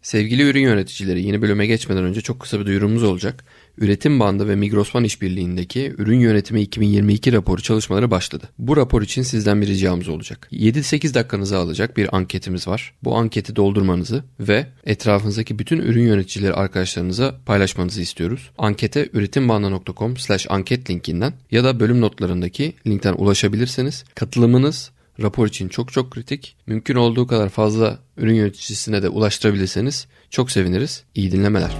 Sevgili ürün yöneticileri, yeni bölüme geçmeden önce çok kısa bir duyurumuz olacak. Üretim Bandı ve Migros One işbirliğindeki Ürün Yönetimi 2022 raporu çalışmaları başladı. Bu rapor için sizden bir ricamız olacak. 7-8 dakikanızı alacak bir anketimiz var. Bu anketi doldurmanızı ve etrafınızdaki bütün ürün yöneticileri arkadaşlarınıza paylaşmanızı istiyoruz. Ankete üretimbandı.com/anket linkinden ya da bölüm notlarındaki linkten ulaşabilirsiniz. Katılımınız rapor için çok kritik. Mümkün olduğu kadar fazla ürün yöneticisine de ulaştırabilirseniz çok seviniriz. İyi dinlemeler.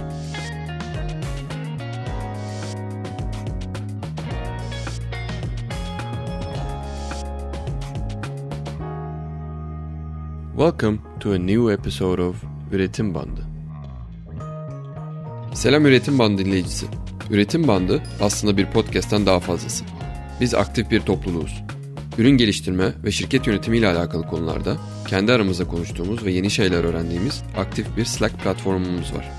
Welcome to a new episode of Üretim Bandı. Selam Üretim Bandı dinleyicisi. Üretim Bandı aslında bir podcast'ten daha fazlası. Biz aktif bir topluluğuz. Ürün geliştirme ve şirket yönetimi ile alakalı konularda kendi aramızda konuştuğumuz ve yeni şeyler öğrendiğimiz aktif bir Slack platformumuz var.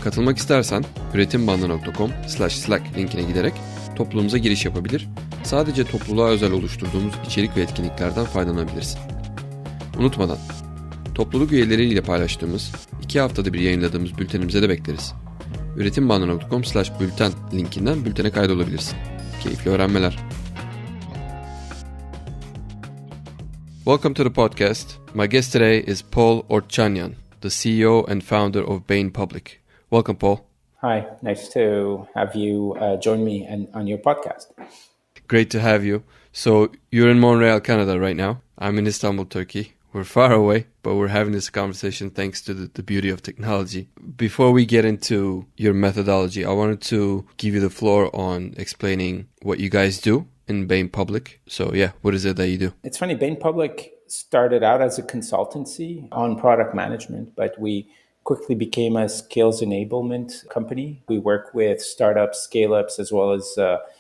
Katılmak istersen üretimbandı.com/slack linkine giderek topluluğumuza giriş yapabilir, sadece topluluğa özel oluşturduğumuz içerik ve etkinliklerden faydalanabilirsin. Unutmadan, topluluk üyeleriyle paylaştığımız 2 haftada bir yayınladığımız bültenimize de bekleriz. üretimbandı.com/bülten linkinden bültene kaydolabilirsin. Keyifli öğrenmeler. Welcome to the podcast. My guest today is Paul Ortchanian, the CEO and founder of Bain Public. Welcome, Paul. Hi, nice to have you join me on your podcast. Great to have you. So you're in Montreal, Canada right now. I'm in Istanbul, Turkey. We're far away, but we're having this conversation thanks to the beauty of technology. Before we get into your methodology, I wanted to give you the floor on explaining what you guys do in Bain Public. So yeah, what is it that you do? It's funny, Bain Public started out as a consultancy on product management, but we quickly became a skills enablement company. We work with startups, scale-ups, as well as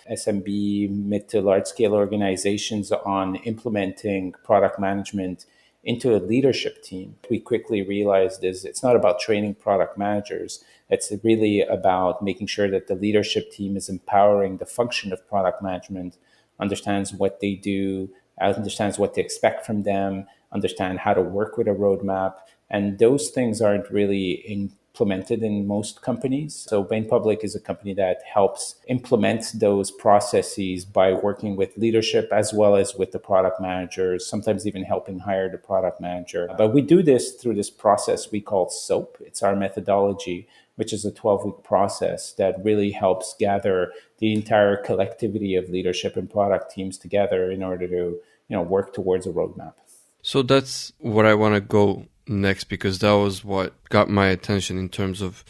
SMB, mid to large scale organizations on implementing product management into a leadership team. We quickly realized it's not about training product managers. It's really about making sure that the leadership team is empowering the function of product management, understands what they do, understands what they expect from them, understand how to work with a roadmap. And those things aren't really implemented in most companies. So Bain Public is a company that helps implement those processes by working with leadership as well as with the product managers, sometimes even helping hire the product manager. But we do this through this process we call SOAP. It's our methodology, which is a 12-week process that really helps gather the entire collectivity of leadership and product teams together in order to, work towards a roadmap. So that's what I want to go next, because that was what got my attention in terms of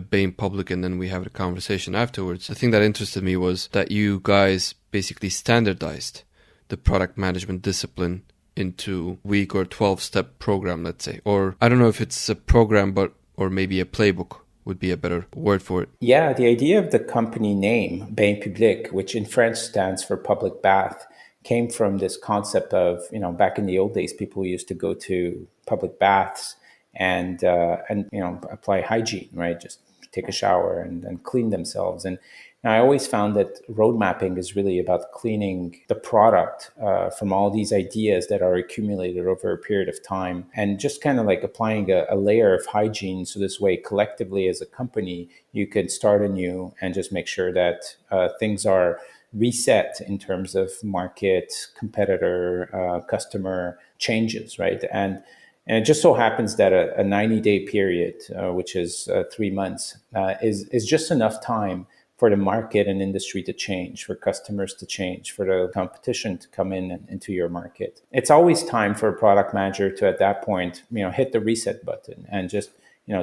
Bain Public, and then we have a conversation afterwards. The thing that interested me was that you guys basically standardized the product management discipline into week or 12-step program, let's say. Or I don't know if it's a program, or maybe a playbook would be a better word for it. Yeah, the idea of the company name, Bain Public, which in French stands for public bath, came from this concept of, back in the old days, people used to go to public baths and apply hygiene, right? Just take a shower and clean themselves. And I always found that road mapping is really about cleaning the product from all these ideas that are accumulated over a period of time, and just kind of like applying a layer of hygiene. So this way, collectively as a company, you can start anew and just make sure that things are reset in terms of market, competitor, customer changes, right? And it just so happens that a 90-day period, which is 3 months, is just enough time for the market and industry to change, for customers to change, for the competition to come into your market. It's always time for a product manager to, at that point, hit the reset button and just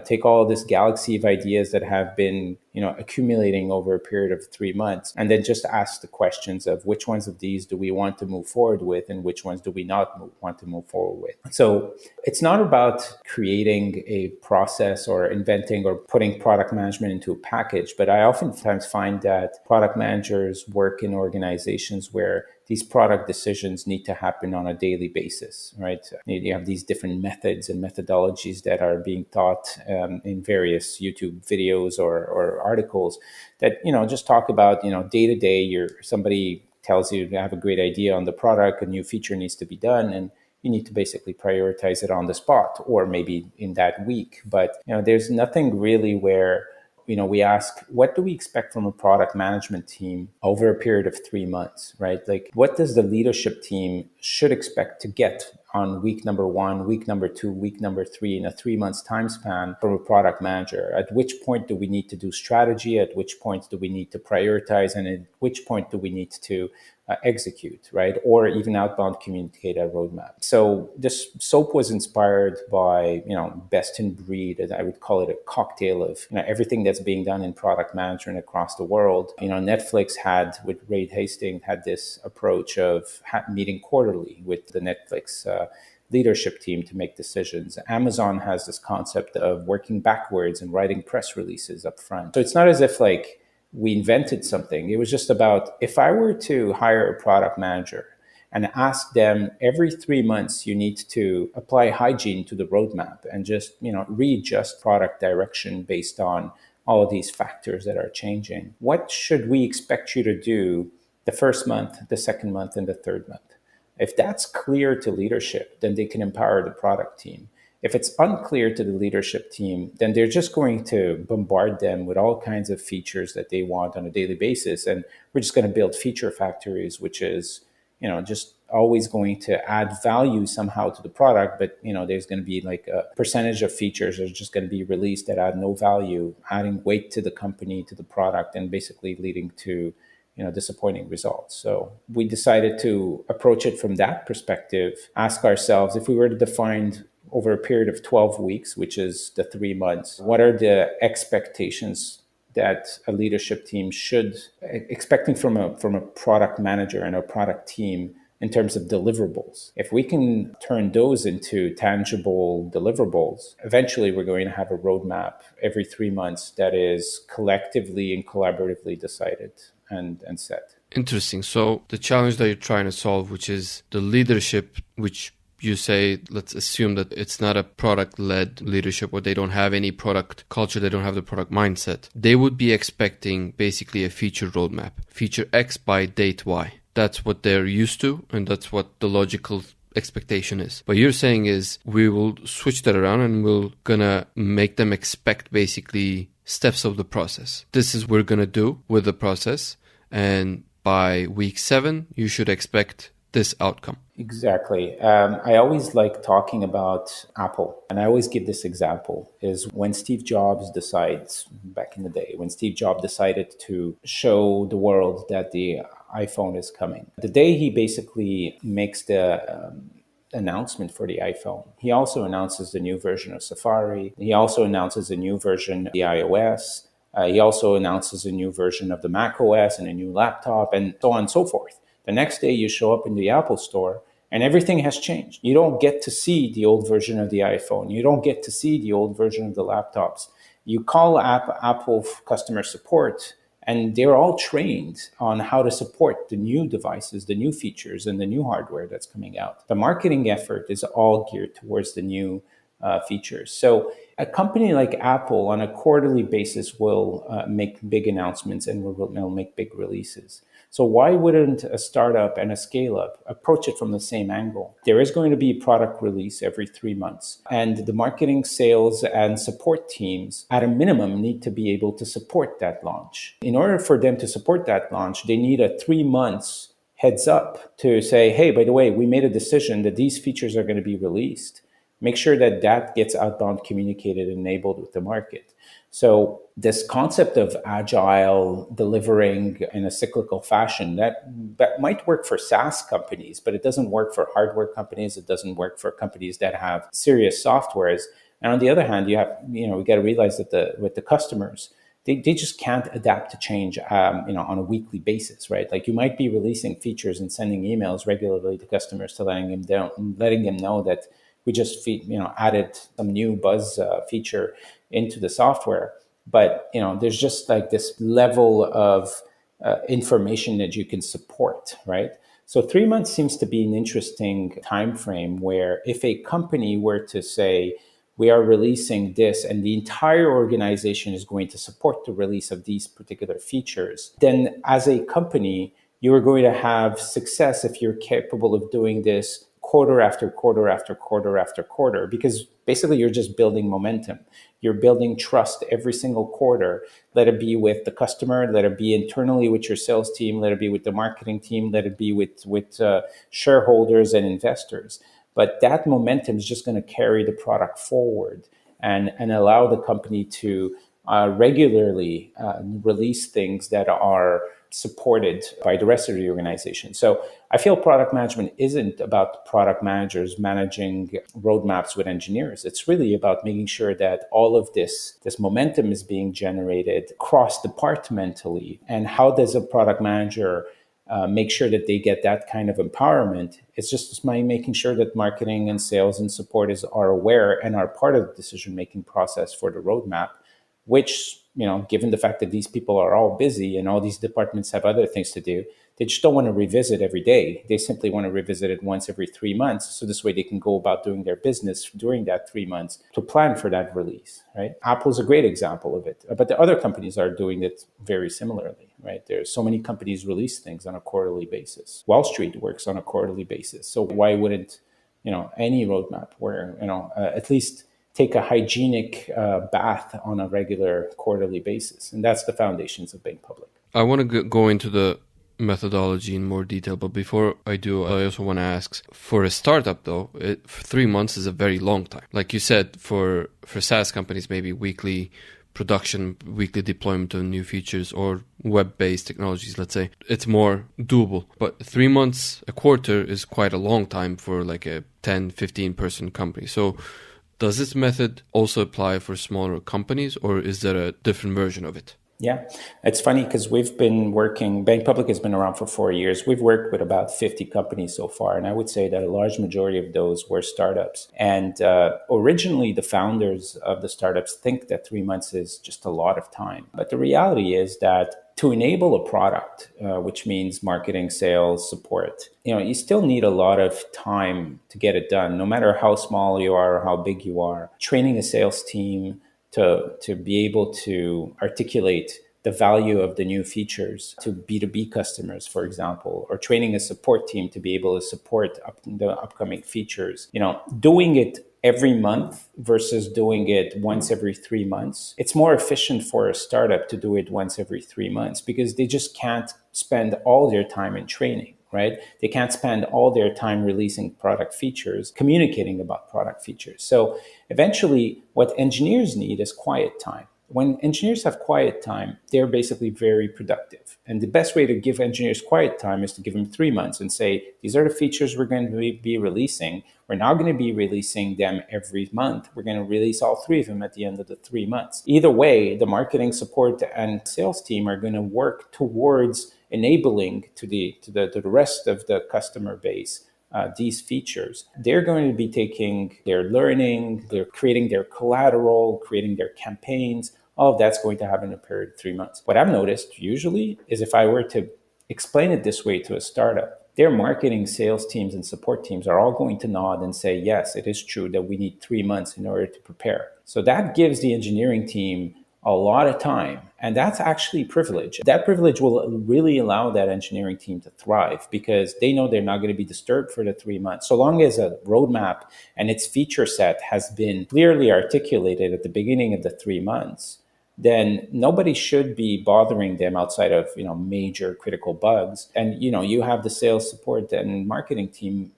take all this galaxy of ideas that have been, accumulating over a period of 3 months, and then just ask the questions of which ones of these do we want to move forward with and which ones do we not want to move forward with. So it's not about creating a process or inventing or putting product management into a package, but I oftentimes find that product managers work in organizations where these product decisions need to happen on a daily basis, right? You have these different methods and methodologies that are being taught in various YouTube videos or articles that, just talk about, day to day, somebody tells you to have a great idea on the product, a new feature needs to be done. And you need to basically prioritize it on the spot or maybe in that week. But there's nothing really where we ask, what do we expect from a product management team over a period of 3 months, right? Like, what does the leadership team should expect to get on week number 1, week number 2, week number 3 in a 3 months time span from a product manager? At which point do we need to do strategy? At which point do we need to prioritize? And at which point do we need to execute, right? Or even outbound communicate a roadmap. So this SOAP was inspired by, best in breed, and I would call it a cocktail of, everything that's being done in product management across the world. Netflix had, with Reed Hastings, had this approach of meeting quarterly with the Netflix leadership team to make decisions. Amazon has this concept of working backwards and writing press releases up front. So it's not as if we invented something. It was just about, if I were to hire a product manager and ask them every 3 months, you need to apply hygiene to the roadmap and just, readjust product direction based on all of these factors that are changing. What should we expect you to do the first month, the second month, and the third month? If that's clear to leadership, then they can empower the product team. If it's unclear to the leadership team, then they're just going to bombard them with all kinds of features that they want on a daily basis. And we're just going to build feature factories, which is, just always going to add value somehow to the product. But, there's going to be like a percentage of features that are just going to be released that add no value, adding weight to the company, to the product, and basically leading to, disappointing results. So we decided to approach it from that perspective, ask ourselves, if we were to define over a period of 12 weeks, which is the 3 months, what are the expectations that a leadership team should expecting from a product manager and a product team in terms of deliverables? If we can turn those into tangible deliverables, eventually we're going to have a roadmap every 3 months that is collectively and collaboratively decided and set. Interesting. So the challenge that you're trying to solve, which is the leadership, which you say, let's assume that it's not a product-led leadership, or they don't have any product culture, they don't have the product mindset. They would be expecting basically a feature roadmap. Feature X by date Y. That's what they're used to, and that's what the logical expectation is. What you're saying is we will switch that around and we're gonna make them expect basically steps of the process. This is what we're gonna do with the process, and by week 7, you should expect this outcome. Exactly. I always like talking about Apple, and I always give this example, is when Steve Jobs decides, back in the day, when Steve Jobs decided to show the world that the iPhone is coming. The day he basically makes the announcement for the iPhone, he also announces the new version of Safari. He also announces a new version of the iOS. He also announces a new version of the Mac OS and a new laptop, and so on and so forth. The next day you show up in the Apple store and everything has changed. You don't get to see the old version of the iPhone. You don't get to see the old version of the laptops. You call Apple customer support, and they're all trained on how to support the new devices, the new features, and the new hardware that's coming out. The marketing effort is all geared towards the new features. So a company like Apple on a quarterly basis will make big announcements and will make big releases. So why wouldn't a startup and a scale-up approach it from the same angle? There is going to be product release every 3 months, and the marketing, sales, and support teams, at a minimum, need to be able to support that launch. In order for them to support that launch, they need a 3 months heads up to say, hey, by the way, we made a decision that these features are going to be released. Make sure that that gets outbound communicated and enabled with the market. So this concept of agile delivering in a cyclical fashion, that might work for SaaS companies, but it doesn't work for hardware companies. It doesn't work for companies that have serious softwares. And on the other hand, we got to realize that with the customers, they just can't adapt to change, on a weekly basis, right? Like, you might be releasing features and sending emails regularly to customers to letting them know that we just added some new buzz feature into the software. But there's just like this level of information that you can support, right? So 3 months seems to be an interesting time frame where if a company were to say, we are releasing this and the entire organization is going to support the release of these particular features, then as a company, you are going to have success if you're capable of doing this quarter after quarter after quarter after quarter, because basically you're just building momentum. You're building trust every single quarter. Let it be with the customer, let it be internally with your sales team, let it be with the marketing team, let it be with shareholders and investors. But that momentum is just going to carry the product forward and allow the company to regularly release things that are supported by the rest of the organization. So I feel product management isn't about product managers managing roadmaps with engineers. It's really about making sure that all of this momentum is being generated cross-departmentally. And how does a product manager make sure that they get that kind of empowerment? It's just by making sure that marketing and sales and support are aware and are part of the decision-making process for the roadmap, which, given the fact that these people are all busy and all these departments have other things to do, they just don't want to revisit every day. They simply want to revisit it once every 3 months. So this way they can go about doing their business during that 3 months to plan for that release, right? Apple's a great example of it, but the other companies are doing it very similarly, right? There's so many companies release things on a quarterly basis. Wall Street works on a quarterly basis. So why wouldn't, any roadmap where, at least take a hygienic bath on a regular quarterly basis. And that's the foundations of being public. I want to go into the methodology in more detail, but before I do, I also want to ask, for a startup though, 3 months is a very long time. Like you said, for SaaS companies, maybe weekly production, weekly deployment of new features or web-based technologies, let's say, it's more doable. But 3 months, a quarter is quite a long time for like a 10, 15 person company. So does this method also apply for smaller companies, or is there a different version of it? Yeah, it's funny because we've been working, Bank Public has been around for 4 years. We've worked with about 50 companies so far, and I would say that a large majority of those were startups. And originally, the founders of the startups think that 3 months is just a lot of time. But the reality is that to enable a product, which means marketing, sales, support, you still need a lot of time to get it done, no matter how small you are or how big you are. Training a sales team to be able to articulate the value of the new features to B2B customers, for example, or training a support team to be able to support the upcoming features. Doing it every month versus doing it once every 3 months. It's more efficient for a startup to do it once every 3 months because they just can't spend all their time in training, right? They can't spend all their time releasing product features, communicating about product features. So eventually what engineers need is quiet time. When engineers have quiet time, they're basically very productive. And the best way to give engineers quiet time is to give them 3 months and say, these are the features we're going to be releasing. We're now going to be releasing them every month. We're going to release all 3 of them at the end of the 3 months. Either way, the marketing, support, and sales team are going to work towards enabling to the rest of the customer base these features. They're going to be taking their learning, they're creating their collateral, creating their campaigns. All of that's going to happen in a period of 3 months. What I've noticed usually is if I were to explain it this way to a startup, their marketing, sales teams, and support teams are all going to nod and say, yes, it is true that we need 3 months in order to prepare. So that gives the engineering team a lot of time. And that's actually privilege. That privilege will really allow that engineering team to thrive because they know they're not going to be disturbed for the 3 months. So long as a roadmap and its feature set has been clearly articulated at the beginning of the 3 months, then nobody should be bothering them outside of, major critical bugs. And, you have the sales support and marketing team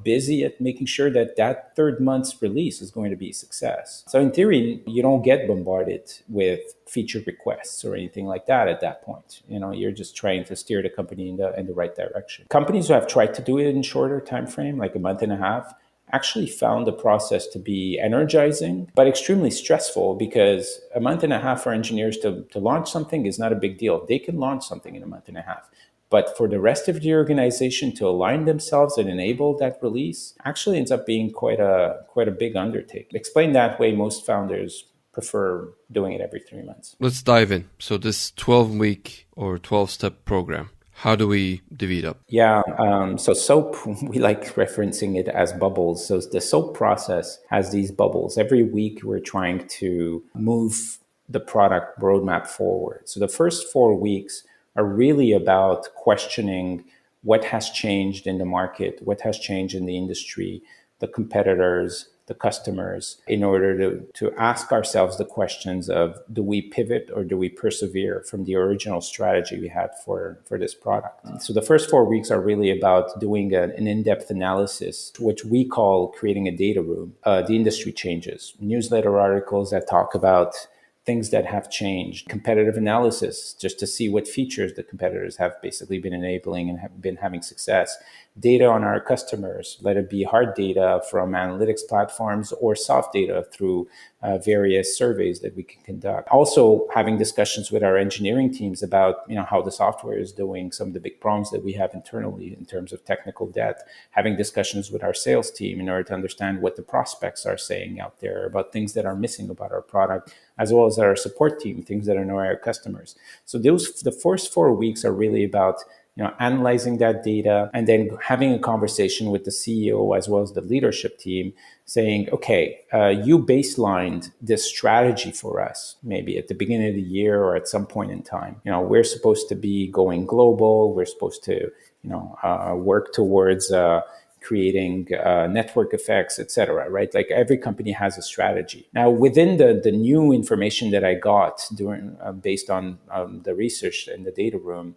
busy at making sure that that 3rd month's release is going to be a success. So in theory, you don't get bombarded with feature requests or anything like that at that point. You're just trying to steer the company in the right direction. Companies who have tried to do it in shorter time frame, like a month and a half, actually found the process to be energizing, but extremely stressful because a month and a half for engineers to launch something is not a big deal. They can launch something in a month and a half. But for the rest of the organization to align themselves and enable that release actually ends up being quite a big undertaking. Explained that way, most founders prefer doing it every 3 months. Let's dive in. So this 12-week or 12-step program, how do we divvy it up? Yeah, so SOAP, we like referencing it as bubbles. So the SOAP process has these bubbles. Every week we're trying to move the product roadmap forward. So the first 4 weeks are really about questioning what has changed in the market, what has changed in the industry, the competitors, the customers, in order to ask ourselves the questions of, do we pivot or do we persevere from the original strategy we had for this product? So the first 4 weeks are really about doing an in-depth analysis, which we call creating a data room. The industry changes, newsletter articles that talk about things that have changed, competitive analysis, just to see what features the competitors have basically been enabling and have been having success. Data on our customers, let it be hard data from analytics platforms or soft data through various surveys that we can conduct. Also having discussions with our engineering teams about how the software is doing, some of the big problems that we have internally in terms of technical debt, having discussions with our sales team in order to understand what the prospects are saying out there about things that are missing about our product, as well as our support team, things that annoy our customers. So the first 4 weeks are really about analyzing that data and then having a conversation with the CEO as well as the leadership team saying, okay, you baselined this strategy for us, maybe at the beginning of the year or at some point in time. We're supposed to be going global. We're supposed to, work towards creating network effects, etc. Right? Like every company has a strategy. Now, within the new information that I got during based on the research in the data room,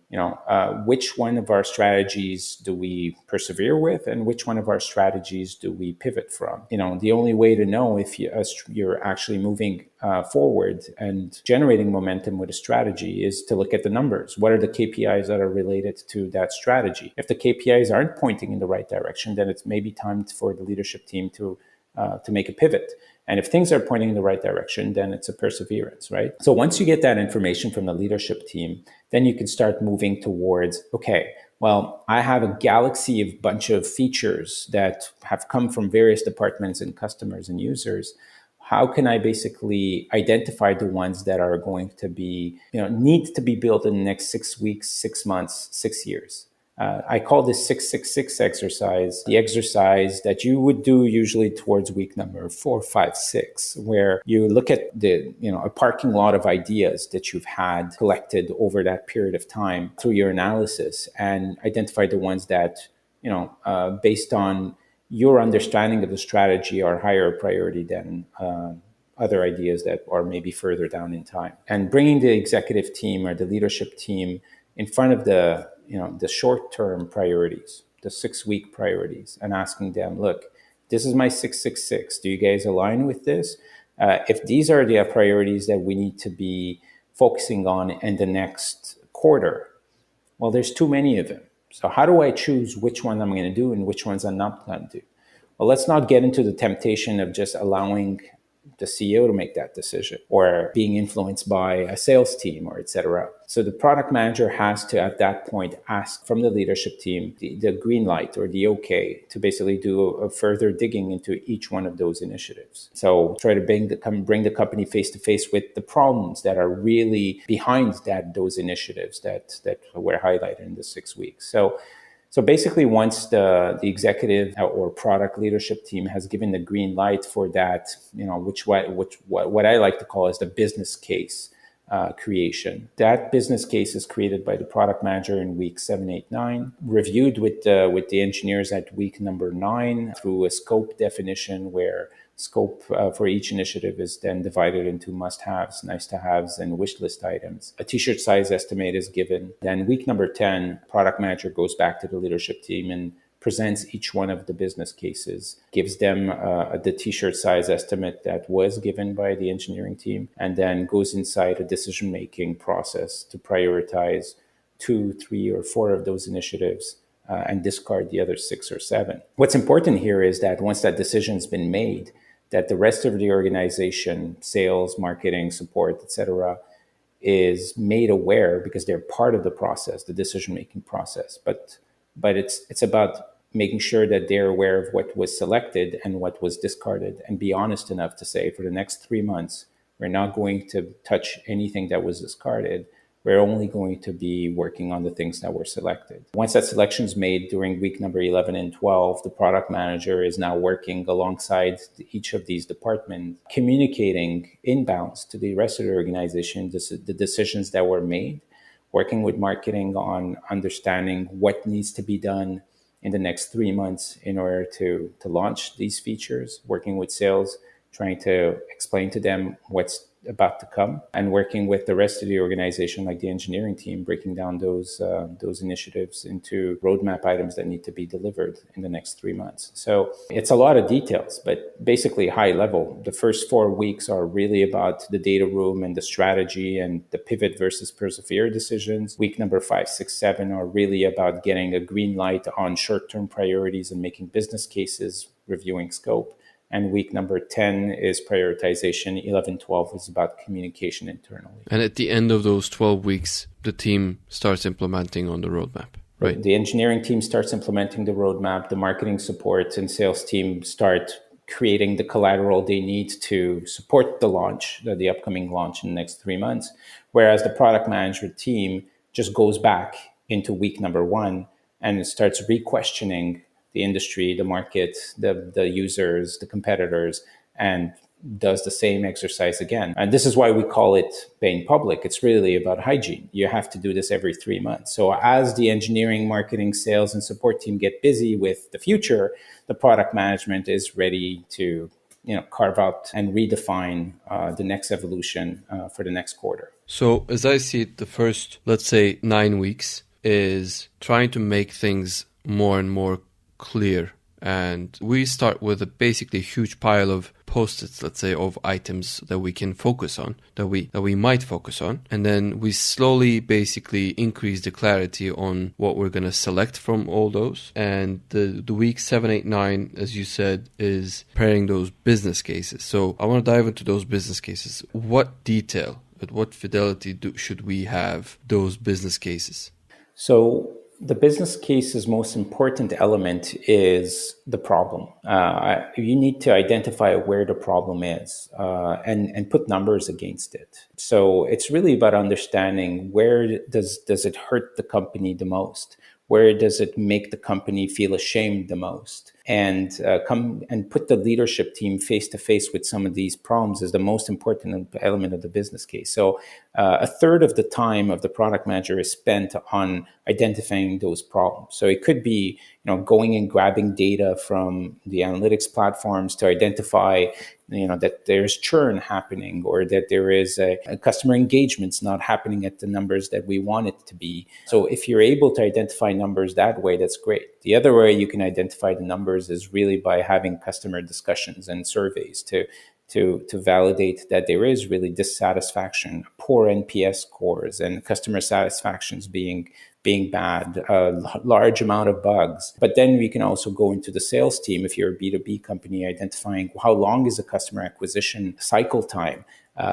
which one of our strategies do we persevere with, and which one of our strategies do we pivot from? The only way to know if you're actually moving forward and generating momentum with a strategy is to look at the numbers. What are the KPIs that are related to that strategy? If the KPIs aren't pointing in the right direction, then it's maybe time for the leadership team to make a pivot. And if things are pointing in the right direction, then it's a perseverance, right? So once you get that information from the leadership team, then you can start moving towards, okay, well, I have a galaxy of bunch of features that have come from various departments and customers and users. How can I basically identify the ones that are going to be, need to be built in the next 6 weeks, 6 months, 6 years? I call this 666 exercise, the exercise that you would do usually towards week number 4, 5, 6, where you look at a parking lot of ideas that you've had collected over that period of time through your analysis and identify the ones that, based on your understanding of the strategy are higher priority than other ideas that are maybe further down in time. And bringing the executive team or the leadership team in front of the short-term priorities, the 6-week priorities, and asking them, look, this is my 666. Do you guys align with this? If these are the priorities that we need to be focusing on in the next quarter, well, there's too many of them. So how do I choose which one I'm going to do and which ones I'm not going to do? Well, let's not get into the temptation of just allowing the CEO to make that decision or being influenced by a sales team or etc. So the product manager has to, at that point, ask from the leadership team the green light or the okay to basically do a further digging into each one of those initiatives. So try to bring the company face to face with the problems that are really behind those initiatives that were highlighted in the 6 weeks. So basically, once the executive or product leadership team has given the green light for that, what I like to call is the business case creation. That business case is created by the product manager in week 7, 8, 9, reviewed with the engineers at week number 9 through a scope definition where scope for each initiative is then divided into must-haves, nice-to-haves, and wish list items. A t-shirt size estimate is given. Then week number 10, product manager goes back to the leadership team and presents each one of the business cases, gives them the t-shirt size estimate that was given by the engineering team, and then goes inside a decision-making process to prioritize 2, 3, or 4 of those initiatives and discard the other 6 or 7. What's important here is that once that decision's been made, that the rest of the organization, sales, marketing, support, etc., is made aware because they're part of the process, the decision-making process. But it's about making sure that they're aware of what was selected and what was discarded, and be honest enough to say, for the next 3 months, we're not going to touch anything that was discarded. We're only going to be working on the things that were selected. Once that selection is made during week number 11 and 12, the product manager is now working alongside each of these departments, communicating inbounds to the rest of the organization the decisions that were made, working with marketing on understanding what needs to be done in the next 3 months in order to launch these features, working with sales, trying to explain to them what's about to come, and working with the rest of the organization, like the engineering team, breaking down those initiatives into roadmap items that need to be delivered in the next 3 months. So it's a lot of details, but basically high level. The first 4 weeks are really about the data room and the strategy and the pivot versus persevere decisions. Week number 5, 6, 7 are really about getting a green light on short-term priorities and making business cases, reviewing scope. And week number 10 is prioritization. 11, 12 is about communication internally. And at the end of those 12 weeks, the team starts implementing on the roadmap, right? The engineering team starts implementing the roadmap. The marketing support and sales team start creating the collateral they need to support the launch, the upcoming launch in the next 3 months. Whereas the product management team just goes back into week number 1 and starts re-questioning the industry, the market, the users, the competitors, and does the same exercise again. And this is why we call it Bain Public. It's really about hygiene. You have to do this every 3 months. So as the engineering, marketing, sales, and support team get busy with the future, the product management is ready to carve out and redefine the next evolution for the next quarter. So as I see it, the first, let's say, 9 weeks is trying to make things more and more clear, and we start with a basically huge pile of post-its, let's say, of items that we can focus on, that we might focus on, and then we slowly basically increase the clarity on what we're going to select from all those. And the week 7, 8, 9, as you said, is preparing those business cases. So I want to dive into those business cases. What detail, at what fidelity should we have those business cases? So the business case's most important element is the problem. You need to identify where the problem is and put numbers against it. So it's really about understanding where does it hurt the company the most? Where does it make the company feel ashamed the most? And come and put the leadership team face to face with some of these problems is the most important element of the business case. So a third of the time of the product manager is spent on identifying those problems. So it could be going and grabbing data from the analytics platforms to identify that there's churn happening, or that there is a customer engagement's not happening at the numbers that we want it to be. So if you're able to identify numbers that way, that's great. The other way you can identify the numbers is really by having customer discussions and surveys to validate that there is really dissatisfaction, poor NPS scores, and customer satisfactions being bad, a large amount of bugs. But then we can also go into the sales team, if you're a B2B company, identifying how long is the customer acquisition cycle time,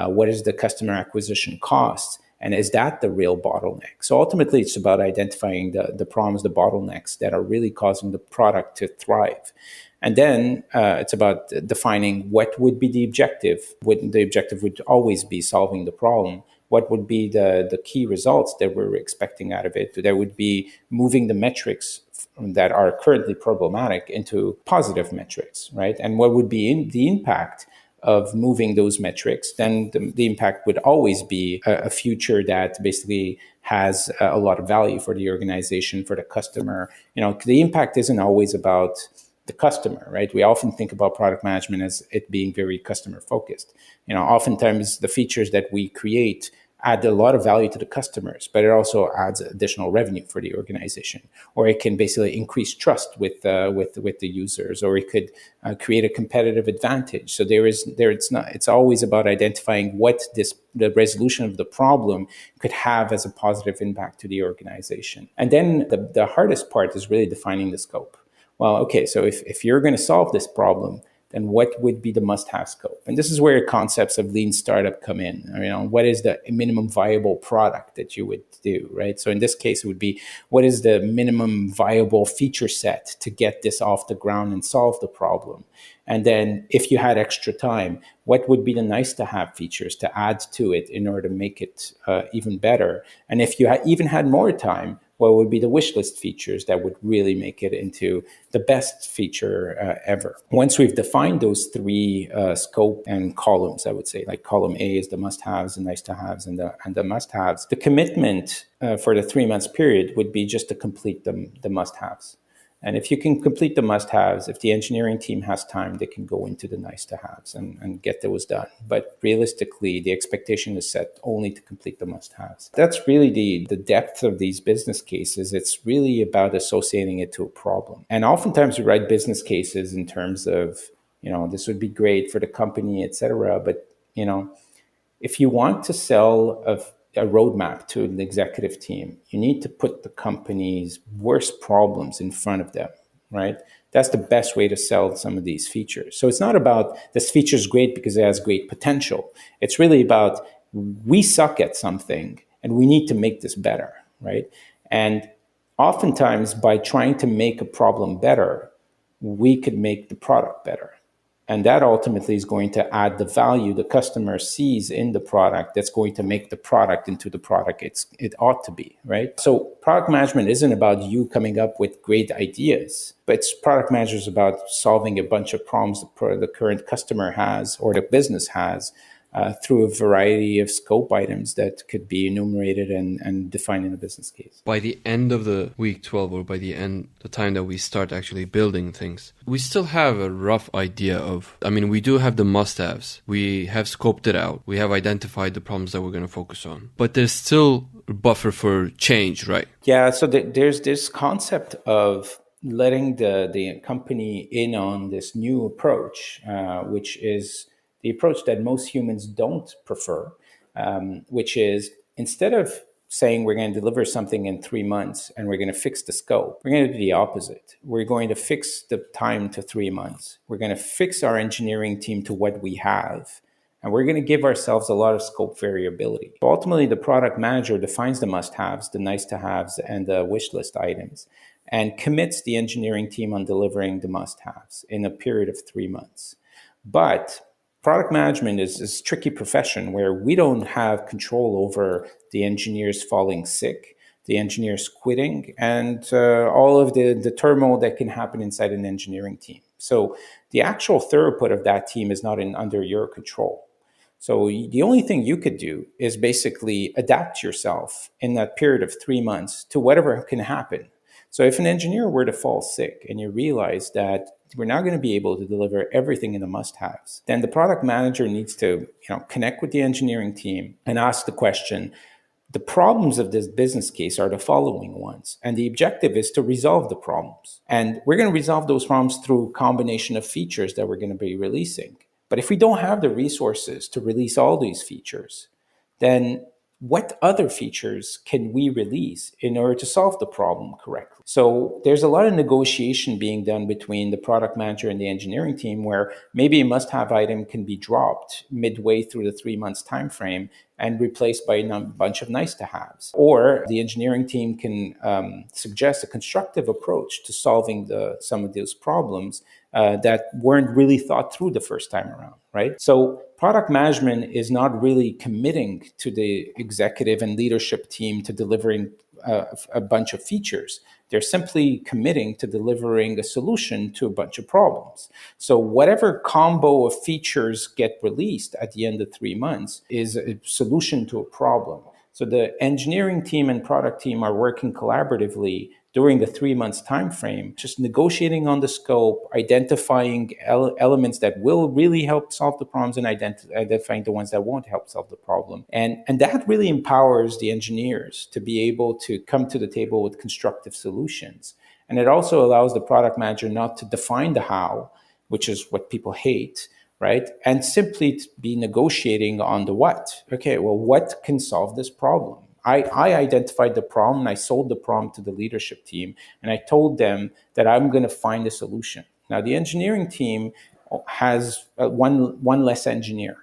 what is the customer acquisition cost, and is that the real bottleneck? So ultimately, it's about identifying the problems, the bottlenecks that are really causing the product to thrive. And then it's about defining what would be the objective. The objective would always be solving the problem. What would be the key results that we're expecting out of it? There would be moving the metrics that are currently problematic into positive metrics, right? And what would be the impact of moving those metrics? Then the impact would always be a future that basically has a lot of value for the organization, for the customer. The impact isn't always about the customer, right? We often think about product management as it being very customer focused. Oftentimes the features that we create add a lot of value to the customers, but it also adds additional revenue for the organization, or it can basically increase trust with the users, or it could create a competitive advantage. So it's always about identifying what the resolution of the problem could have as a positive impact to the organization. And then the hardest part is really defining the scope. Well, okay, so if you're going to solve this problem, then what would be the must-have scope? And this is where concepts of lean startup come in. What is the minimum viable product that you would do, right? So in this case, it would be, what is the minimum viable feature set to get this off the ground and solve the problem? And then if you had extra time, what would be the nice-to-have features to add to it in order to make it even better? And if you even had more time, what would be the wish list features that would really make it into the best feature ever. Once we've defined those three scope and columns, I would say, like column A is the must-haves, the nice-to-haves, and the must-haves. The commitment for the 3 months period would be just to complete the must-haves. And if you can complete the must-haves, if the engineering team has time, they can go into the nice-to-haves and get those done. But realistically, the expectation is set only to complete the must-haves. That's really the depth of these business cases. It's really about associating it to a problem. And oftentimes we write business cases in terms of, this would be great for the company, etc. But, if you want to sell a roadmap to an executive team, you need to put the company's worst problems in front of them, right? That's the best way to sell some of these features. So it's not about this feature is great because it has great potential. It's really about we suck at something and we need to make this better, right? And oftentimes by trying to make a problem better, we could make the product better. And that ultimately is going to add the value the customer sees in the product that's going to make the product into the product it ought to be, right? So product management isn't about you coming up with great ideas, but product management is about solving a bunch of problems the current customer has or the business has through a variety of scope items that could be enumerated and defined in a business case. By the end of the week 12, or by the time that we start actually building things, we still have a rough idea of, we do have the must-haves. We have scoped it out. We have identified the problems that we're going to focus on. But there's still a buffer for change, right? Yeah, so there's this concept of letting the company in on this new approach, which is the approach that most humans don't prefer, which is instead of saying we're going to deliver something in 3 months and we're going to fix the scope, we're going to do the opposite. We're going to fix the time to 3 months. We're going to fix our engineering team to what we have. And we're going to give ourselves a lot of scope variability. So ultimately, the product manager defines the must-haves, the nice-to-haves, and the wish list items, and commits the engineering team on delivering the must-haves in a period of 3 months. But product management is a tricky profession where we don't have control over the engineers falling sick, the engineers quitting, and all of the turmoil that can happen inside an engineering team. So the actual throughput of that team is not under your control. So the only thing you could do is basically adapt yourself in that period of 3 months to whatever can happen. So if an engineer were to fall sick and you realize that we're not going to be able to deliver everything in the must-haves, then the product manager needs to connect with the engineering team and ask the question, the problems of this business case are the following ones. And the objective is to resolve the problems. And we're going to resolve those problems through a combination of features that we're going to be releasing. But if we don't have the resources to release all these features, then what other features can we release in order to solve the problem correctly? So there's a lot of negotiation being done between the product manager and the engineering team where maybe a must-have item can be dropped midway through the 3 months time frame and replaced by a bunch of nice-to-haves. Or the engineering team can suggest a constructive approach to solving some of those problems that weren't really thought through the first time around, right? So product management is not really committing to the executive and leadership team to delivering a bunch of features. They're simply committing to delivering a solution to a bunch of problems. So whatever combo of features get released at the end of 3 months is a solution to a problem. So the engineering team and product team are working collaboratively during the 3 months time frame, just negotiating on the scope, identifying elements that will really help solve the problems and identifying the ones that won't help solve the problem. And that really empowers the engineers to be able to come to the table with constructive solutions. And it also allows the product manager not to define the how, which is what people hate, right? And simply to be negotiating on the what. Okay, well, what can solve this problem? I identified the problem and I sold the problem to the leadership team and I told them that I'm going to find a solution. Now the engineering team has one less engineer.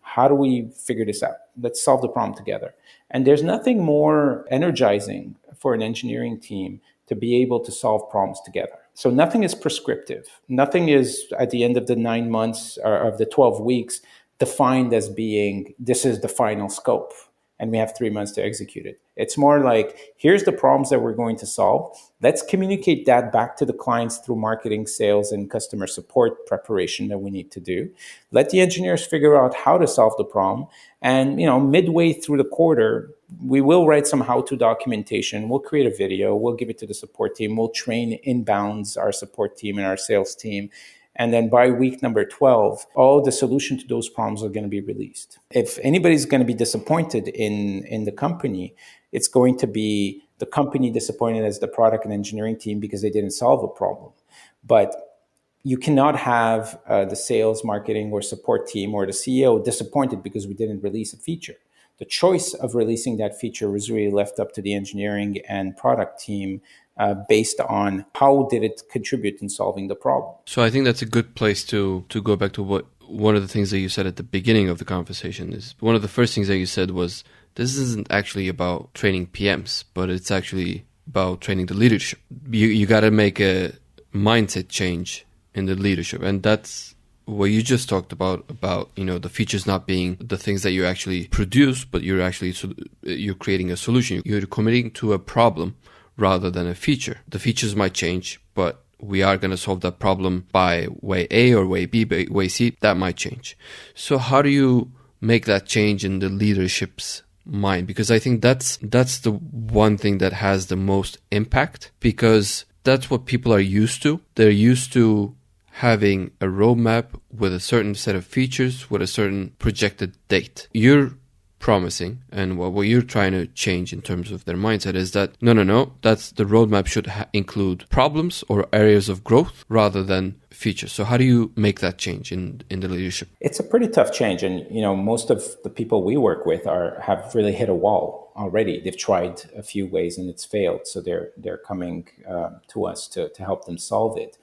How do we figure this out? Let's solve the problem together. And there's nothing more energizing for an engineering team to be able to solve problems together. So nothing is prescriptive. Nothing is at the end of the 9 months or of the 12 weeks defined as being, this is the final scope. and we have 3 months to execute it. It's more like, here's the problems that we're going to solve. Let's communicate that back to the clients through marketing, sales, and customer support preparation that we need to do. Let the engineers figure out how to solve the problem. And midway through the quarter, we will write some how-to documentation. We'll create a video. We'll give it to the support team. We'll train inbounds, our support team and our sales team. And then by week number 12, all the solution to those problems are going to be released. If anybody's going to be disappointed in the company, it's going to be the company disappointed as the product and engineering team because they didn't solve a problem. But you cannot have the sales, marketing, or support team or the CEO disappointed because we didn't release a feature. The choice of releasing that feature was really left up to the engineering and product team based on how did it contribute in solving the problem. So I think that's a good place to go back to what one of the things that you said at the beginning of the conversation is one of the first things that you said was this isn't actually about training PMs, but it's actually about training the leadership. You got to make a mindset change in the leadership, and that's what you just talked about the features not being the things that you actually produce, but you're creating a solution. You're committing to a problem rather than a feature. The features might change, but we are going to solve that problem by way A or way B, by way C. That might change. So how do you make that change in the leadership's mind? Because I think that's the one thing that has the most impact, because that's what people are used to. They're used to having a roadmap with a certain set of features with a certain projected date. You're promising, and what you're trying to change in terms of their mindset is that no, that's the roadmap should include problems or areas of growth rather than features. So how do you make that change in the leadership? It's a pretty tough change, and most of the people we work with have really hit a wall already. They've tried a few ways and it's failed, so they're coming to us to help them solve it.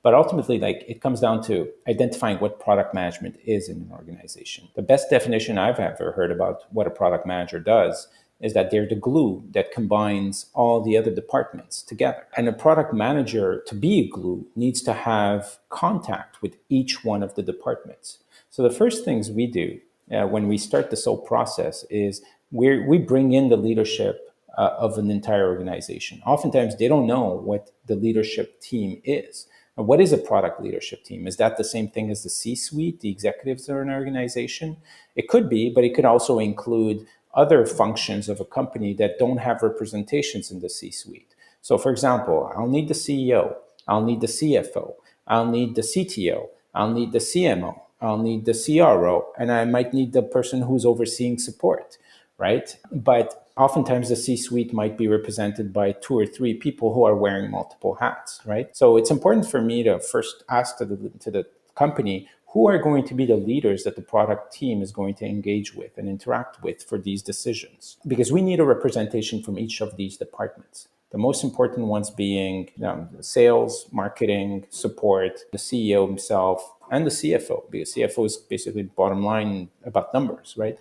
But ultimately, it comes down to identifying what product management is in an organization. The best definition I've ever heard about what a product manager does is that they're the glue that combines all the other departments together. And a product manager, to be a glue, needs to have contact with each one of the departments. So the first things we do when we start this whole process is we bring in the leadership of an entire organization. Oftentimes, they don't know what the leadership team is. What is a product leadership team? Is that the same thing as the C-suite, the executives of an organization? It could be, but it could also include other functions of a company that don't have representations in the C-suite. So for example, I'll need the CEO, I'll need the CFO, I'll need the CTO, I'll need the CMO, I'll need the CRO, and I might need the person who's overseeing support, right? But oftentimes the C-suite might be represented by 2 or 3 people who are wearing multiple hats, right? So it's important for me to first ask to the company, who are going to be the leaders that the product team is going to engage with and interact with for these decisions? Because we need a representation from each of these departments. The most important ones being sales, marketing, support, the CEO himself, and the CFO, because CFO is basically bottom line about numbers, right?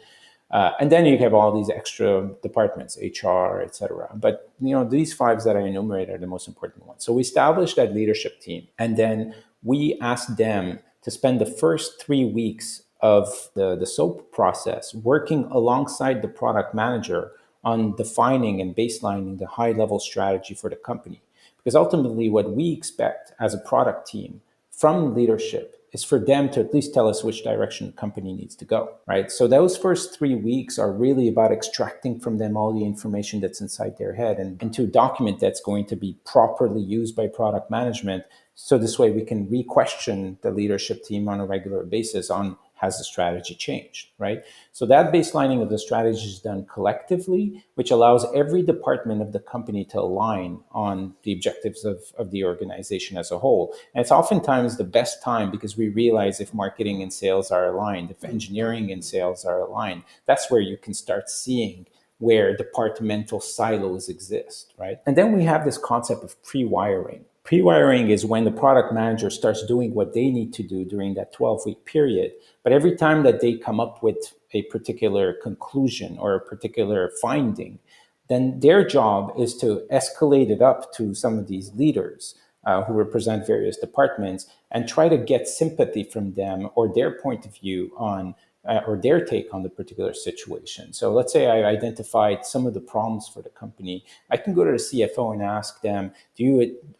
And then you have all these extra departments, HR, etc. But these 5 that I enumerated are the most important ones. So we established that leadership team, and then we asked them to spend the first 3 weeks of the SOAP process working alongside the product manager on defining and baselining the high-level strategy for the company. Because ultimately, what we expect as a product team from leadership is for them to at least tell us which direction the company needs to go, right? So those first 3 weeks are really about extracting from them all the information that's inside their head and into a document that's going to be properly used by product management. So this way we can re-question the leadership team on a regular basis on, has the strategy changed, right? So that baselining of the strategy is done collectively, which allows every department of the company to align on the objectives of the organization as a whole. And it's oftentimes the best time because we realize if marketing and sales are aligned, if engineering and sales are aligned, that's where you can start seeing where departmental silos exist, right? And then we have this concept of pre-wiring. Pre-wiring is when the product manager starts doing what they need to do during that 12-week period. But every time that they come up with a particular conclusion or a particular finding, then their job is to escalate it up to some of these leaders who represent various departments and try to get sympathy from them or their point of view on or their take on the particular situation. So let's say I identified some of the problems for the company. I can go to the CFO and ask them,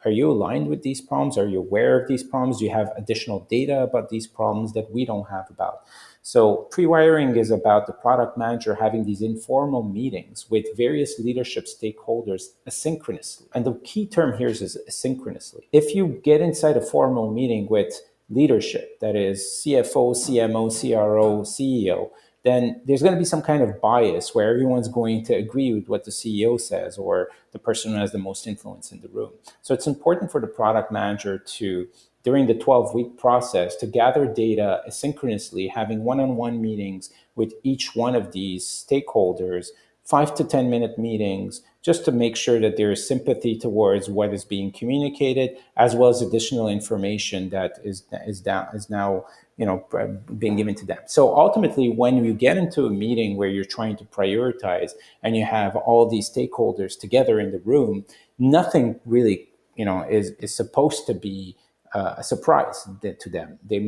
are you aligned with these problems? Are you aware of these problems? Do you have additional data about these problems that we don't have about? So pre-wiring is about the product manager having these informal meetings with various leadership stakeholders asynchronously. And the key term here is asynchronously. If you get inside a formal meeting with leadership, that is CFO, CMO, CRO, CEO, then there's going to be some kind of bias where everyone's going to agree with what the CEO says or the person who has the most influence in the room. So it's important for the product manager to, during the 12-week process, to gather data asynchronously, having one-on-one meetings with each one of these stakeholders, 5 to 10 minute meetings, just to make sure that there is sympathy towards what is being communicated, as well as additional information that is now being given to them. So ultimately, when you get into a meeting where you're trying to prioritize and you have all these stakeholders together in the room, nothing really is supposed to be a surprise to them. They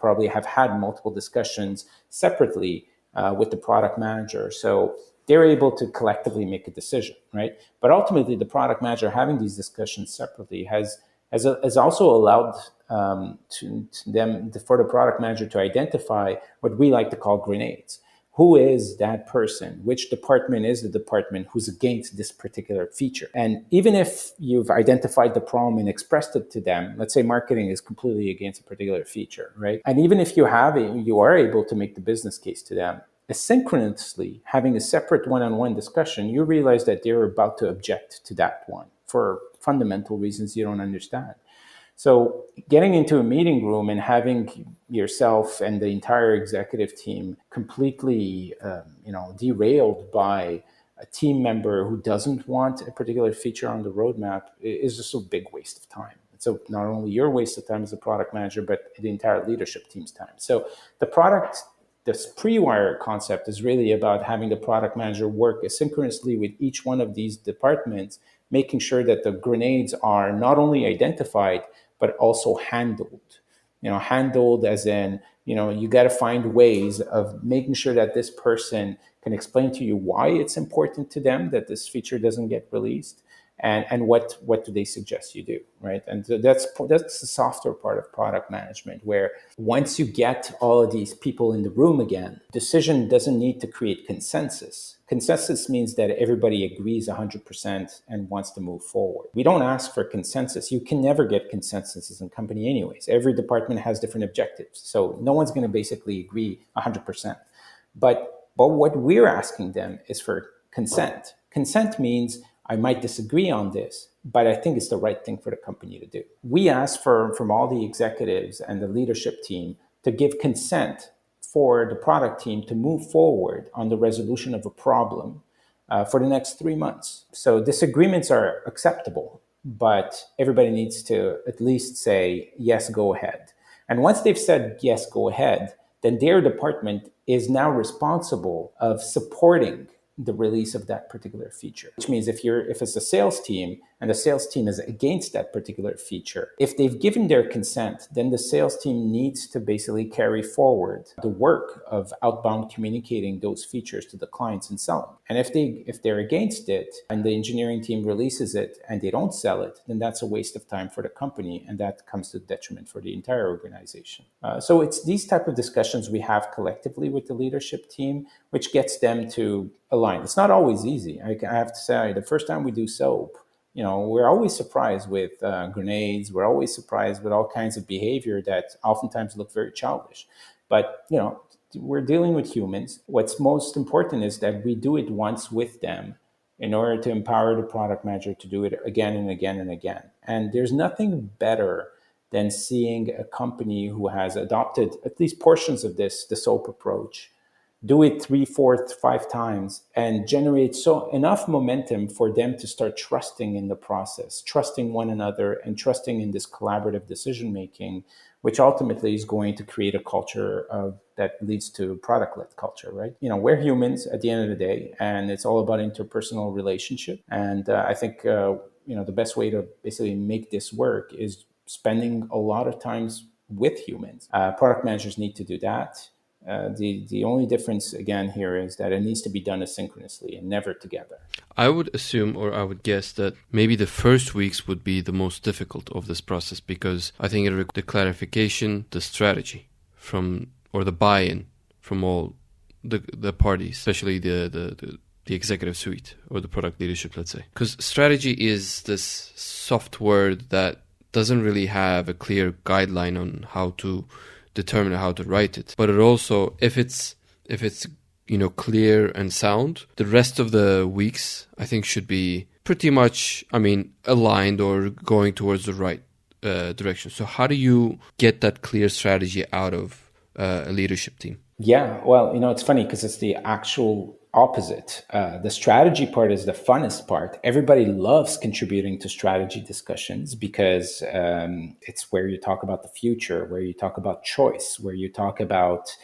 probably have had multiple discussions separately with the product manager. So they're able to collectively make a decision, right? But ultimately, the product manager having these discussions separately has also allowed for the product manager to identify what we like to call grenades. Who is that person? Which department is the department who's against this particular feature? And even if you've identified the problem and expressed it to them, let's say marketing is completely against a particular feature, right? And even if you are able to make the business case to them, asynchronously having a separate one-on-one discussion, you realize that they're about to object to that one for fundamental reasons you don't understand. So getting into a meeting room and having yourself and the entire executive team completely, derailed by a team member who doesn't want a particular feature on the roadmap is just a big waste of time. So not only your waste of time as a product manager, but the entire leadership team's time. So this pre-wire concept is really about having the product manager work asynchronously with each one of these departments, making sure that the grenades are not only identified, but also handled. Handled as in, you got to find ways of making sure that this person can explain to you why it's important to them that this feature doesn't get released, and what do they suggest you do, right? And so that's the softer part of product management, where once you get all of these people in the room again, decision doesn't need to create consensus. Consensus means that everybody agrees 100% and wants to move forward. We don't ask for consensus. You can never get consensus in a company anyways. Every department has different objectives. So no one's going to basically agree 100%. But what we're asking them is for consent. Consent means I might disagree on this, but I think it's the right thing for the company to do. We ask from all the executives and the leadership team to give consent for the product team to move forward on the resolution of a problem for the next 3 months. So disagreements are acceptable, but everybody needs to at least say, yes, go ahead. And once they've said, yes, go ahead, then their department is now responsible of supporting the release of that particular feature. Which means if it's a sales team and the sales team is against that particular feature, if they've given their consent, then the sales team needs to basically carry forward the work of outbound communicating those features to the clients and sell them. And if they're against it and the engineering team releases it and they don't sell it, then that's a waste of time for the company, and that comes to detriment for the entire organization. So it's these type of discussions we have collectively with the leadership team, which gets them to align. It's not always easy. I have to say, the first time we do SOAP, we're always surprised with grenades. We're always surprised with all kinds of behavior that oftentimes look very childish. But, we're dealing with humans. What's most important is that we do it once with them in order to empower the product manager to do it again and again and again. And there's nothing better than seeing a company who has adopted at least portions of the SOAP approach, do it 3, 4, 5 times, and generate enough momentum for them to start trusting in the process, trusting one another, and trusting in this collaborative decision-making, which ultimately is going to create a culture that leads to product-led culture, right? We're humans at the end of the day, and it's all about interpersonal relationship. And I think, the best way to basically make this work is spending a lot of times with humans. Product managers need to do that. The only difference again here is that it needs to be done asynchronously and never together. I would assume, or I would guess, that maybe the first weeks would be the most difficult of this process, because I think it requires the clarification, the strategy or the buy-in from all the parties, especially the executive suite or the product leadership, let's say. Because strategy is this soft word that doesn't really have a clear guideline on how to determine how to write it. But it also, if it's clear and sound, the rest of the weeks I think should be pretty much, aligned or going towards the right direction. So how do you get that clear strategy out of a leadership team? Yeah, well, it's funny because it's the actual opposite. The strategy part is the funnest part. Everybody loves contributing to strategy discussions because it's where you talk about the future, where you talk about choice, where you talk about,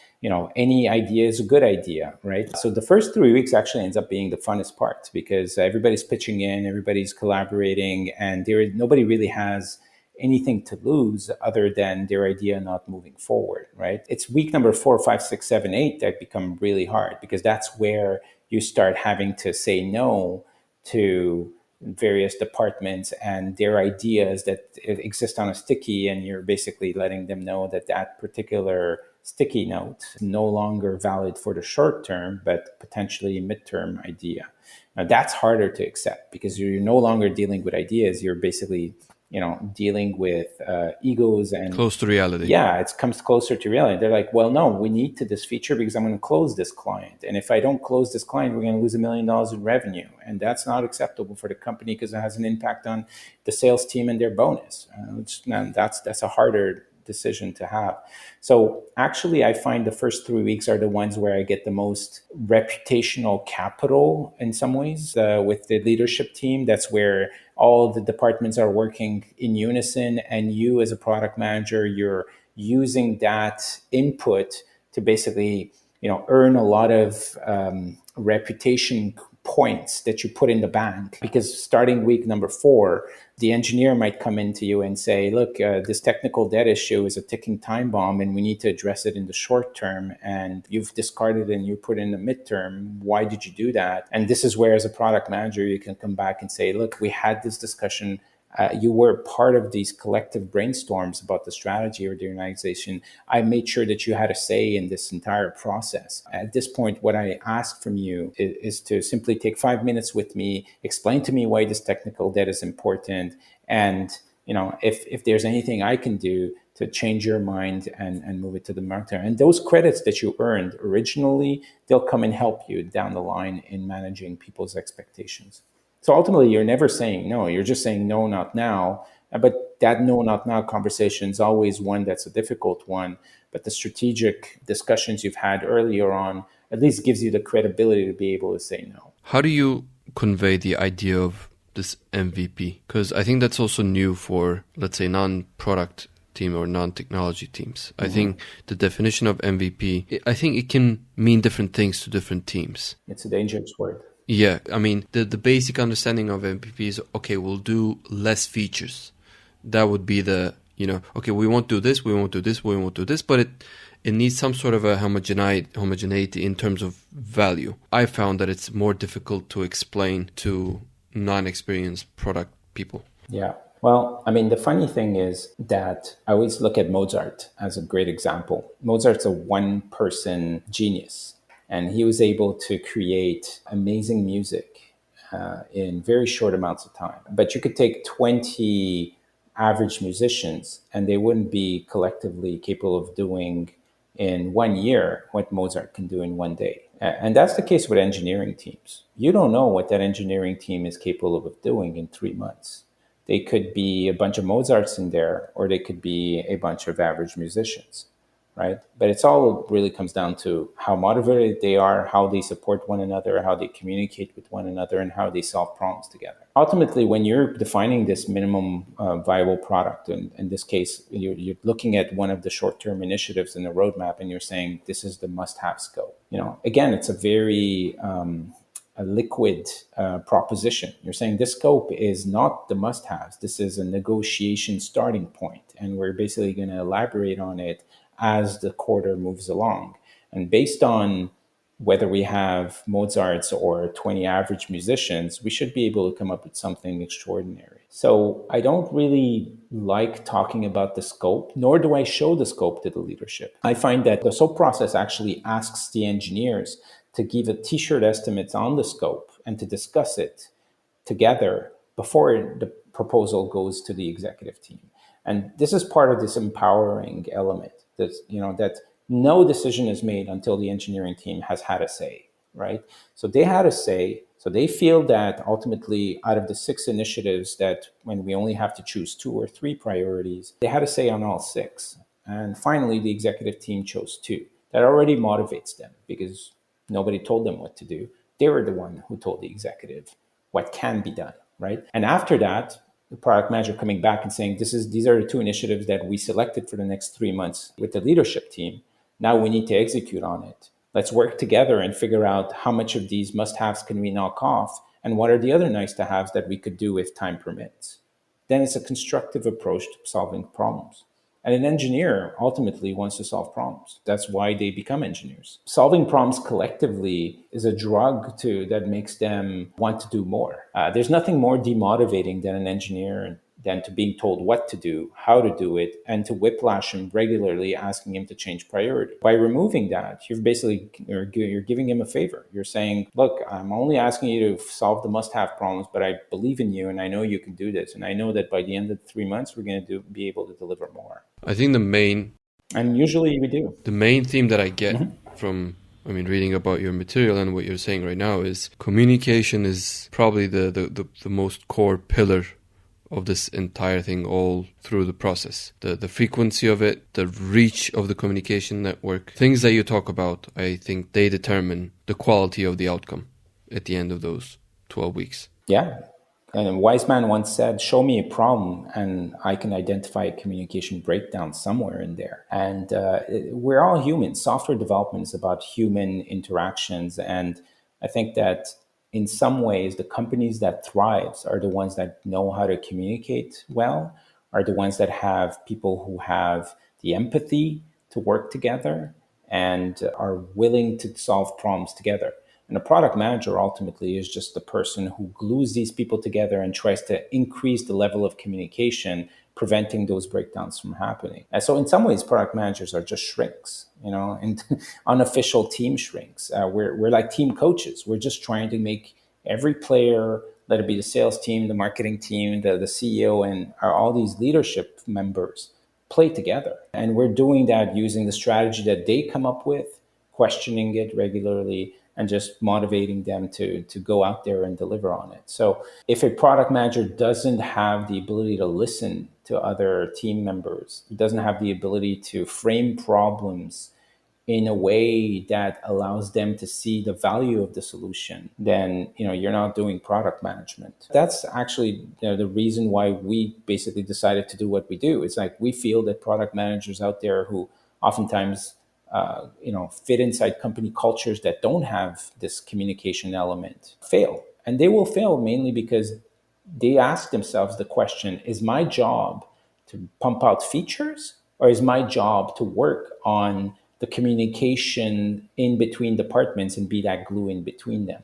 any idea is a good idea, right? So the first 3 weeks actually ends up being the funnest part because everybody's pitching in, everybody's collaborating, and nobody really has anything to lose other than their idea not moving forward, right? It's week number 4, 5, 6, 7, 8 that become really hard because that's where you start having to say no to various departments and their ideas that exist on a sticky, and you're basically letting them know that that particular sticky note is no longer valid for the short term, but potentially midterm idea. Now that's harder to accept because you're no longer dealing with ideas. You're basically dealing with egos and close to reality. Yeah, it comes closer to reality. They're like, well, no, we need to this feature because I'm going to close this client. And if I don't close this client, we're going to lose $1 million in revenue. And that's not acceptable for the company because it has an impact on the sales team and their bonus. That's a harder decision to have. So actually, I find the first 3 weeks are the ones where I get the most reputational capital in some ways with the leadership team. That's where all the departments are working in unison, and you as a product manager, you're using that input to basically, earn a lot of reputation points that you put in the bank. Because starting week number 4, the engineer might come into you and say, look, this technical debt issue is a ticking time bomb and we need to address it in the short term. And you've discarded and you put in the midterm. Why did you do that? And this is where, as a product manager, you can come back and say, look, we had this discussion. You were part of these collective brainstorms about the strategy or the organization. I made sure that you had a say in this entire process. At this point, what I ask from you is to simply take 5 minutes with me, explain to me why this technical debt is important, and if there's anything I can do to change your mind and move it to the market. And those credits that you earned originally, they'll come and help you down the line in managing people's expectations. So ultimately, you're never saying no. You're just saying no, not now. But that no, not now conversation is always one that's a difficult one. But the strategic discussions you've had earlier on at least gives you the credibility to be able to say no. How do you convey the idea of this MVP? Because I think that's also new for, let's say, non-product team or non-technology teams. I think the definition of MVP, I think it can mean different things to different teams. It's a dangerous word. Yeah, the basic understanding of MVP is, okay, we'll do less features. That would be okay, we won't do this, we won't do this, we won't do this, but it needs some sort of a homogeneity in terms of value. I found that it's more difficult to explain to non-experienced product people. Yeah. Well, the funny thing is that I always look at Mozart as a great example. Mozart's a one-person genius. And he was able to create amazing music in very short amounts of time. But you could take 20 average musicians and they wouldn't be collectively capable of doing in 1 year what Mozart can do in 1 day. And that's the case with engineering teams. You don't know what that engineering team is capable of doing in 3 months. They could be a bunch of Mozarts in there, or they could be a bunch of average musicians. Right? But it's all really comes down to how motivated they are, how they support one another, how they communicate with one another, and how they solve problems together. Ultimately, when you're defining this minimum viable product, and in this case, you're looking at one of the short-term initiatives in the roadmap, and you're saying this is the must-have scope. Again, it's a very a liquid proposition. You're saying this scope is not the must-haves. This is a negotiation starting point, and we're basically going to elaborate on it as the quarter moves along. And based on whether we have Mozarts or 20 average musicians, we should be able to come up with something extraordinary. So I don't really like talking about the scope, nor do I show the scope to the leadership. I find that the SOAP process actually asks the engineers to give a t-shirt estimates on the scope and to discuss it together before the proposal goes to the executive team. And this is part of this empowering element that, that no decision is made until the engineering team has had a say, right? So they had a say. So they feel that ultimately out of the 6 initiatives that when we only have to choose 2 or 3 priorities, they had a say on all 6. And finally, the executive team chose 2. That already motivates them because nobody told them what to do. They were the one who told the executive what can be done, right? And after that, the product manager coming back and saying, these are the 2 initiatives that we selected for the next 3 months with the leadership team. Now we need to execute on it. Let's work together and figure out how much of these must-haves can we knock off and what are the other nice-to-haves that we could do if time permits. Then it's a constructive approach to solving problems. And an engineer ultimately wants to solve problems. That's why they become engineers. Solving problems collectively is a drug that makes them want to do more. There's nothing more demotivating than an engineer than to being told what to do, how to do it, and to whiplash him regularly, asking him to change priority. By removing that, you're giving him a favor. You're saying, look, I'm only asking you to solve the must-have problems, but I believe in you, and I know you can do this. And I know that by the end of the 3 months, we're going to be able to deliver more. I think and usually we do. The main theme that I get from reading about your material and what you're saying right now is communication is probably the most core pillar of this entire thing all through the process. The frequency of it, the reach of the communication network, things that you talk about, I think they determine the quality of the outcome at the end of those 12 weeks. Yeah. And a wise man once said, show me a problem and I can identify a communication breakdown somewhere in there. And we're all humans. Software development is about human interactions. And I think that in some ways, the companies that thrive are the ones that know how to communicate well, are the ones that have people who have the empathy to work together and are willing to solve problems together. And a product manager ultimately is just the person who glues these people together and tries to increase the level of communication, preventing those breakdowns from happening. And so in some ways, product managers are just shrinks, and unofficial team shrinks. We're like team coaches. We're just trying to make every player, let it be the sales team, the marketing team, the CEO, and all these leadership members, play together. And we're doing that using the strategy that they come up with, questioning it regularly, and just motivating them to go out there and deliver on it. So if a product manager doesn't have the ability to listen to other team members, doesn't have the ability to frame problems in a way that allows them to see the value of the solution, then you're not doing product management. That's actually the reason why we basically decided to do what we do. It's like we feel that product managers out there who oftentimes fit inside company cultures that don't have this communication element fail. And they will fail mainly because they ask themselves the question, is my job to pump out features or is my job to work on the communication in between departments and be that glue in between them?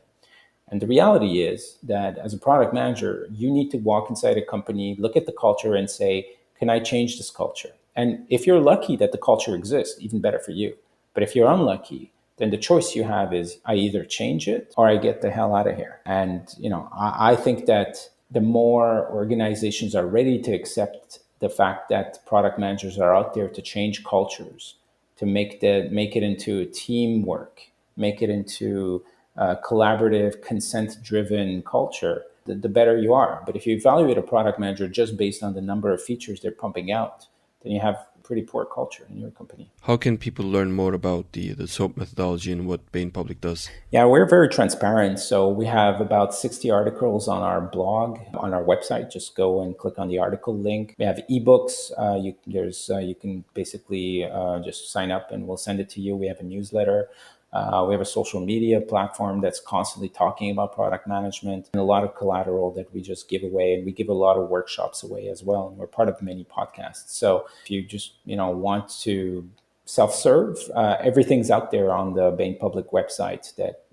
And the reality is that as a product manager, you need to walk inside a company, look at the culture and say, can I change this culture? And if you're lucky that the culture exists, even better for you. But if you're unlucky, then the choice you have is I either change it or I get the hell out of here. And, I think that the more organizations are ready to accept the fact that product managers are out there to change cultures, to make it into teamwork, make it into a collaborative, consent-driven culture, the better you are. But if you evaluate a product manager just based on the number of features they're pumping out, then you have pretty poor culture in your company. How can people learn more about the SOAP methodology and what Bain Public does? Yeah, we're very transparent. So we have about 60 articles on our blog, on our website. Just go and click on the article link. We have ebooks. You can basically just sign up and we'll send it to you. We have a newsletter. We have a social media platform that's constantly talking about product management and a lot of collateral that we just give away. And we give a lot of workshops away as well. And we're part of many podcasts. So if you just, want to self-serve. Everything's out there on the Bain Public website that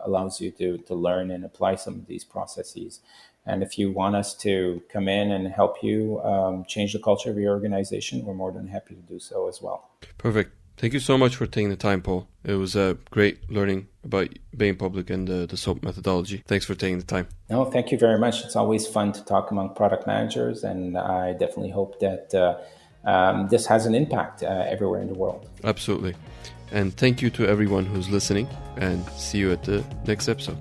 allows you to learn and apply some of these processes. And if you want us to come in and help you change the culture of your organization, we're more than happy to do so as well. Perfect. Thank you so much for taking the time, Paul. It was great learning about Bain Public and the SOAP methodology. Thanks for taking the time. No, thank you very much. It's always fun to talk among product managers, and I definitely hope that this has an impact everywhere in the world. Absolutely. And thank you to everyone who's listening, and see you at the next episode.